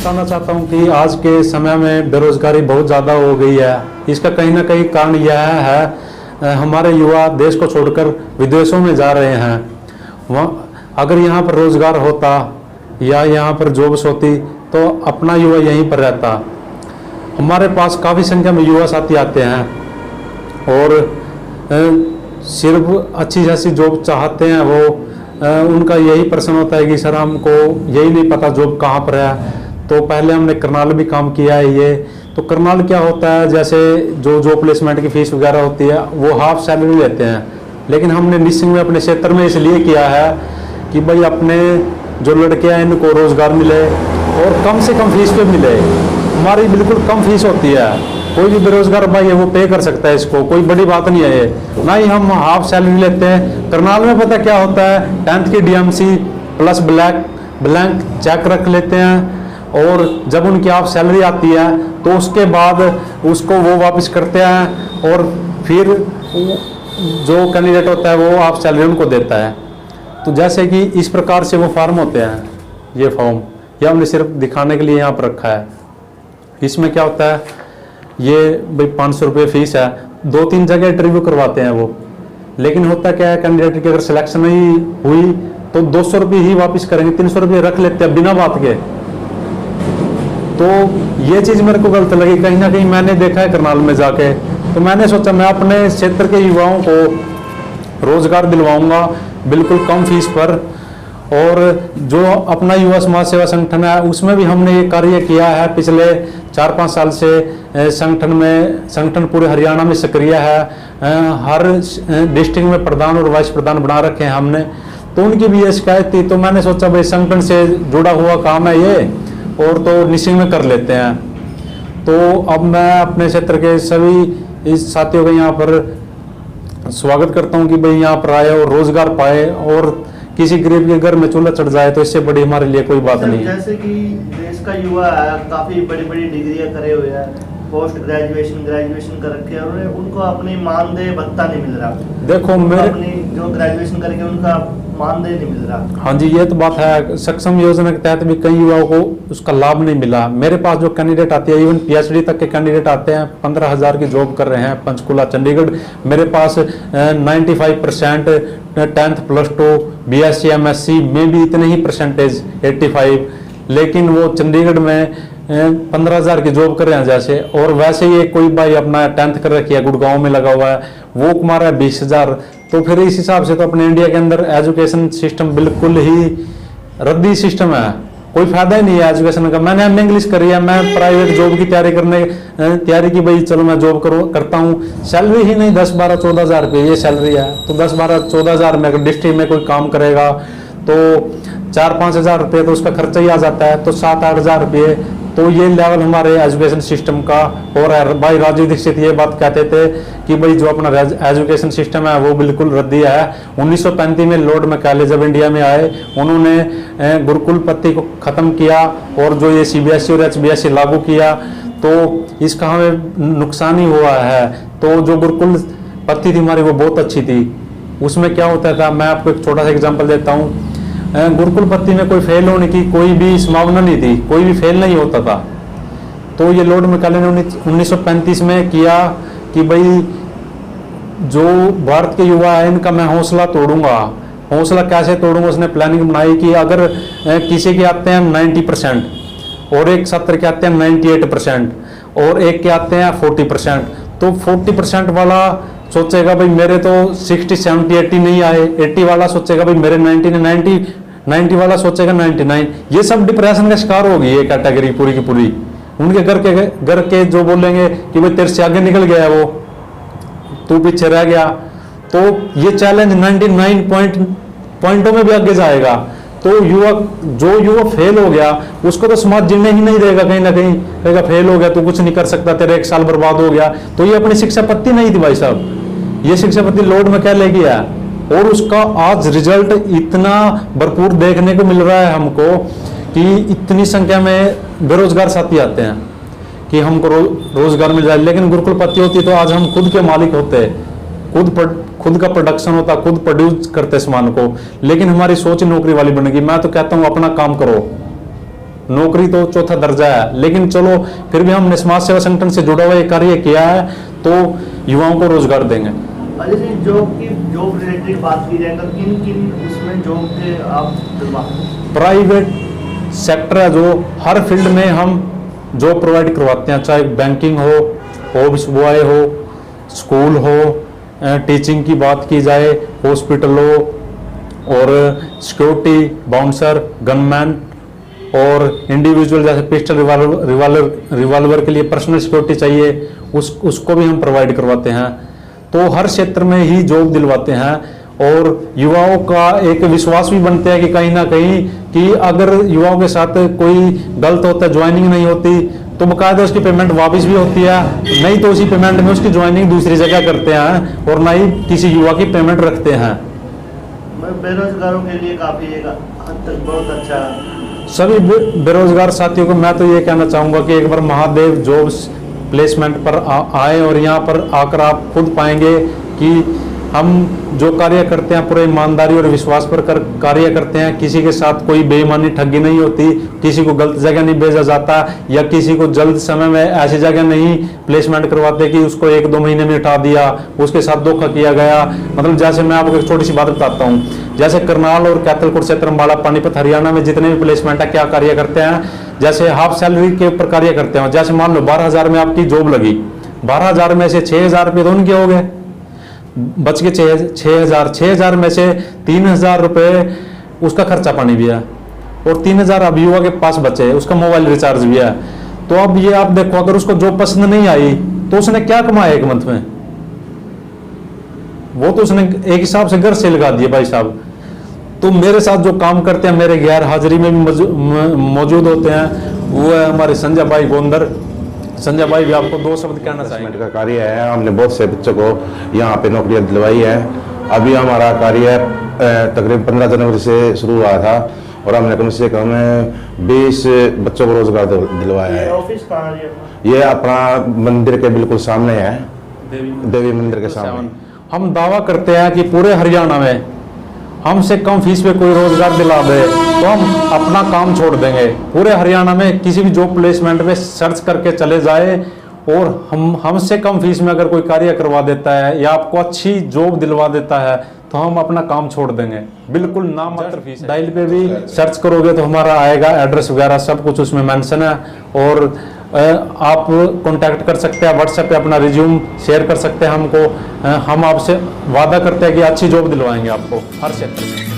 बताना चाहता हूँ कि आज के समय में बेरोजगारी बहुत ज़्यादा हो गई है। इसका कहीं ना कहीं कारण यह है हमारे युवा देश को छोड़कर विदेशों में जा रहे हैं। वहाँ अगर यहाँ पर रोजगार होता या यहाँ पर जॉब्स होती तो अपना युवा यहीं पर रहता। हमारे पास काफ़ी संख्या में युवा साथी आते हैं और सिर्फ अच्छी जैसी जॉब चाहते हैं। वो उनका यही प्रश्न होता है कि सर हमको यही नहीं पता जॉब कहाँ पर है। तो पहले हमने करनाल भी काम किया है। ये तो करनाल क्या होता है, जैसे जो जॉब प्लेसमेंट की फीस वगैरह होती है वो हाफ सैलरी लेते हैं, लेकिन हमने निसिंग में अपने क्षेत्र में इसलिए किया है कि भाई अपने जो लड़के हैं इनको रोजगार मिले और कम से कम फीस पे मिले। हमारी बिल्कुल कम फीस होती है, कोई भी बेरोजगार भाई है वो पे कर सकता है, इसको कोई बड़ी बात नहीं है ये। ना ही हम हाफ सैलरी लेते हैं। करनाल में पता क्या होता है, 10th की DMC प्लस ब्लैंक चेक रख लेते हैं और जब उनकी हाफ सैलरी आती है तो उसके बाद उसको वो वापस करते हैं और फिर जो कैंडिडेट होता है वो हाफ सैलरी उनको देता है। तो जैसे कि इस प्रकार से वो फॉर्म होते हैं, ये फॉर्म ये हमने सिर्फ दिखाने के लिए यहाँ पर रखा है। इसमें क्या होता है, ये भाई 500 रुपये फीस है। 2-3 जगह इंटरव्यू करवाते हैं वो, लेकिन होता क्या है कैंडिडेट की अगर सिलेक्शन नहीं हुई तो 200 रुपये ही वापस करेंगे, 300 रुपये रख लेते हैं बिना बात के। तो ये चीज़ मेरे को गलत लगी कहीं ना कहीं। मैंने देखा है करनाल में जाके, तो मैंने सोचा मैं अपने क्षेत्र के युवाओं को रोजगार दिलवाऊंगा बिल्कुल कम फीस पर। और जो अपना युवा समाज सेवा संगठन है उसमें भी हमने ये कार्य किया है पिछले 4-5 साल से। संगठन पूरे हरियाणा में सक्रिय है। हर डिस्ट्रिक्ट में प्रधान और वाइस प्रधान बना रखे हैं हमने। तो उनकी भी ये शिकायत थी, तो मैंने सोचा भाई संगठन से जुड़ा हुआ काम है ये और तो निसिंग में कर लेते हैं। तो अब मैं अपने क्षेत्र के सभी इस साथियों का यहाँ पर स्वागत करता हूँ कि भाई यहाँ पर आए और रोजगार पाए, और किसी गरीब के घर में चूल्हा चढ़ जाए तो इससे बड़ी हमारे लिए कोई बात नहीं है। जैसे कि देश का युवा है, काफी बड़ी बड़ी डिग्रियां करे हुए हैं, पोस्ट ग्रेजुएशन कर रखे हैं और उनको अपनी मानदेय भत्ता नहीं मिल रहा। देखो मेरे अपनी जो ग्रेजुएशन करके उनका मानदेय नहीं मिल रहा। हाँ जी, ये तो बात है। सक्षम योजना के तहत भी कई युवाओं को उसका लाभ नहीं मिला। मेरे पास जो कैंडिडेट आते हैं, इवन PhD तक के कैंडिडेट आते हैं, 15,000 की जॉब कर रहे हैं पंचकुला चंडीगढ़। मेरे पास 95% 10th +2 BSc MSc में भी इतने ही परसेंटेज 85, लेकिन वो चंडीगढ़ में 15,000 की जॉब कर रहे हैं जैसे। और वैसे ही कोई भाई अपना 10th कर रखी है, गुड़गांव में लगा हुआ है, वो कमा रहा है 20,000। तो फिर इस हिसाब से तो अपने इंडिया के अंदर एजुकेशन सिस्टम बिल्कुल ही रद्दी सिस्टम है, कोई फायदा ही नहीं है एजुकेशन का। मैंने MA इंग्लिश करी है, मैं प्राइवेट जॉब की तैयारी की भाई चलो मैं जॉब करता हूँ, सैलरी ही नहीं 10-12-14 हज़ार रुपये ये सैलरी है। तो 10-12-14 हज़ार में अगर डिस्ट्रिक्ट में कोई काम करेगा तो 4-5 हज़ार रुपये तो उसका खर्चा ही आ जाता है, तो 7-8 हज़ार रुपये। तो ये लेवल हमारे एजुकेशन सिस्टम का हो रहा है। भाई राजीव दीक्षित ये बात कहते थे कि भाई जो अपना एजुकेशन सिस्टम है वो बिल्कुल रद्दी है। 1935 में लॉर्ड मैकाले जब इंडिया में आए, उन्होंने गुरुकुल पद्धति को ख़त्म किया और जो ये CBSE और HBSE लागू किया, तो इसका हमें नुकसान ही हुआ है। तो जो गुरुकुल पद्धति थी हमारी वो बहुत अच्छी थी। उसमें क्या होता था, मैं आपको एक छोटा सा एग्जाम्पल देता हूँ। गुरुकुल पद्धति में कोई फेल होने की कोई भी संभावना नहीं थी, कोई भी फेल नहीं होता था। तो ये लॉर्ड मैकाले ने 1935 में किया कि भाई जो भारत के युवा है इनका मैं हौसला तोड़ूंगा। हौसला कैसे तोड़ूंगा, उसने प्लानिंग बनाई कि अगर किसी के आते हैं 90% और एक छात्र के आते हैं 98% और एक के आते हैं 40%, तो 40% वाला सोचेगा भाई मेरे तो 60, 70, 80 नहीं आए, 80 वाला सोचेगा भाई मेरे 90 वाला सोचेगा 99। ये सब डिप्रेशन का शिकार होगी ये कैटेगरी पूरी की पूरी। उनके घर के जो बोलेंगे कि भाई तेरे से आगे निकल गया वो, तू पीछे रह गया। तो ये चैलेंज 99 पॉइंटों में भी आगे जाएगा। तो जो युवा फेल हो गया उसको तो समाज जीने ही नहीं देगा, कहीं ना कहीं कहेगा फेल हो गया तू कुछ नहीं कर सकता, तेरे 1 साल बर्बाद हो गया। तो ये अपनी शिक्षा पद्धति नहीं थी भाई साहब, ये शिक्षा पद्धति लॉर्ड मैकाले की है और उसका आज रिजल्ट इतना भरपूर देखने को मिल रहा है हमको कि इतनी संख्या में बेरोजगार साथी आते हैं कि हमको रोजगार मिल जाए। लेकिन गुरुकुल पद्धति होती तो आज हम खुद के मालिक होते, खुद का प्रोडक्शन होता, खुद प्रोड्यूस करते सामान को। लेकिन हमारी सोच नौकरी वाली बनेगी। मैं तो कहता हूँ अपना काम करो, नौकरी तो चौथा दर्जा है, लेकिन चलो फिर भी हमने समाज सेवा संगठन से जुड़ा हुआ ये कार्य किया है तो युवाओं को रोजगार देंगे। अजय जी, जॉब रिलेटेड बात की जाए तो किन किन उसमें जॉब के आप प्राइवेट सेक्टर है जो हर फील्ड में हम जॉब प्रोवाइड करवाते हैं, चाहे बैंकिंग हो, ऑफिस बॉय हो, स्कूल हो, टीचिंग की बात की जाए, हॉस्पिटल हो, और सिक्योरिटी, बाउंसर, गनमैन और इंडिविजुअल जैसे पिस्टल, रिवॉल्वर के लिए पर्सनल सिक्योरिटी चाहिए, उसको भी हम प्रोवाइड करवाते हैं। तो हर क्षेत्र में ही जॉब दिलवाते हैं और युवाओं का एक विश्वास भी बनता है कि कहीं ना कहीं कि अगर युवाओं के साथ कोई गलत होता है, ज्वाइनिंग नहीं होती, तो बकायदा उसकी पेमेंट वापस भी होती है, नहीं तो उसी पेमेंट में उसकी ज्वाइनिंग दूसरी जगह करते हैं और ना ही किसी युवा की पेमेंट रखते हैं। बेरोजगारों के लिए काफी एक हद तक बहुत अच्छा है। सभी बेरोजगार साथियों को मैं तो ये कहना चाहूँगा कि एक बार महादेव जॉब्स प्लेसमेंट पर आए और यहाँ पर आकर आप खुद पाएंगे कि हम जो कार्य करते हैं पूरे ईमानदारी और विश्वास पर कार्य करते हैं। किसी के साथ कोई बेईमानी, ठगी नहीं होती, किसी को गलत जगह नहीं भेजा जाता या किसी को जल्द समय में ऐसी जगह नहीं प्लेसमेंट करवाते कि उसको 1-2 महीने में हटा दिया, उसके साथ धोखा किया गया। मतलब जैसे मैं आपको एक छोटी सी बात बताता हूँ, जैसे करनाल और कैथलकोट क्षेत्र, अम्बाला, पानीपत, हरियाणा में जितने भी प्लेसमेंट है क्या कार्य करते हैं, जैसे हाफ सैलरी के ऊपर कार्य करते हैं। जैसे मान लो 12,000 में आपकी जॉब लगी, 12,000 में से 6,000 रुपये तो उनके हो गए, बच के 6,000 में से 3,000 रुपये उसका खर्चा पानी भी है और 3,000 अब युवा के पास बचे, उसका मोबाइल रिचार्ज भी है। तो अब ये आप देखो, अगर उसको जॉब पसंद नहीं आई तो उसने क्या कमाया एक मंथ में? वो तो उसने एक हिसाब से घर से लगा दिए भाई साहब। तो मेरे साथ जो काम करते हैं, मेरे गैर हाजिरी में भी मौजूद होते हैं, वो है हमारे संजय भाई गोंदर। संजय भाई भी आपको 2 शब्द कहना चाहेंगे। का कार्य है, हमने बहुत से बच्चों को यहाँ पे नौकरियां दिलवाई है। अभी हमारा कार्य तकरीबन 15 जनवरी से शुरू हुआ था और हमने कम से कम 20 बच्चों को रोजगार दिलवाया है। ऑफिस कहाँ है? ये अपना मंदिर के बिल्कुल सामने है, देवी मंदिर के सामने। हम दावा करते हैं कि पूरे हरियाणा में हमसे कम फीस पे कोई रोजगार दिला दे तो हम अपना काम छोड़ देंगे। पूरे हरियाणा में किसी भी जॉब प्लेसमेंट में सर्च करके चले जाए और हमसे कम फीस में अगर कोई कार्य करवा देता है या आपको अच्छी जॉब दिलवा देता है तो हम अपना काम छोड़ देंगे, बिल्कुल नाम मात्र फीस। डायल पे भी सर्च करोगे तो हमारा आएगा, एड्रेस वगैरह सब कुछ उसमें मेंशन है और आप कांटेक्ट कर सकते हैं, व्हाट्सएप पे अपना रिज्यूम शेयर कर सकते हैं हमको। हम आपसे वादा करते हैं कि अच्छी जॉब दिलवाएंगे आपको हर क्षेत्र में।